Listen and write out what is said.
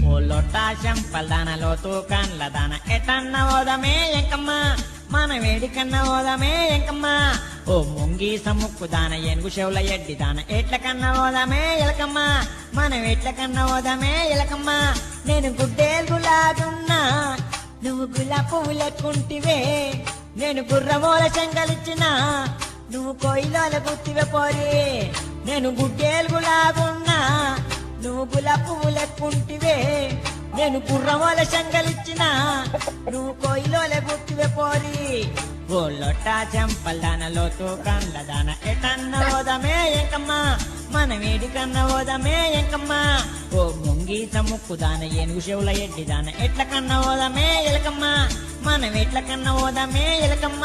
ఓ లొట్టా శంపల్దానలో తూకండ్లదాన ఎటన్న ఓదమే ఎంకమ్మ మన వేడికన్న ఓదమే ఎంకమ్మ ఓ ముంగి సముక్కు దాన ఏనుగు చెవుల ఎడ్డి దాన ఎట్ల కన్నా ఓదమే ఎలకమ్మ మనం ఎట్ల కన్నా ఓదమే ఎలకమ్మ నేను గుడ్డేలుగులాగున్నా నువ్వు గులాబీ పువ్వు లెక్కుంటివే నేను గుర్రమూల చెంగలిచ్చిన నువ్వు కొయ్యిలోల గుత్తివే పోరి నేను గుడ్డేలుగులాగున్నా నువ్వు గులాబీ పువ్వు లెక్కుంటివే నేను గుర్రమూల చెంగలిచ్చిన నువ్వు కొయ్యిలోల గుత్తివే పోరి ఓ లొట్టా చెంపల్దానలో తూకండ్లదాన ఎటన్న ఓదమే ఎంకమ్మ మన వేడికన్న ఓదమే ఎంకమ్మ ఓ ముంగి సముక్కు దాన ఏనుగు చెవుల ఎడ్డి దాన ఎట్ల కన్నా ఓదమే ఎలకమ్మ మనం ఎట్ల కన్నా ఓదమే ఎలకమ్మ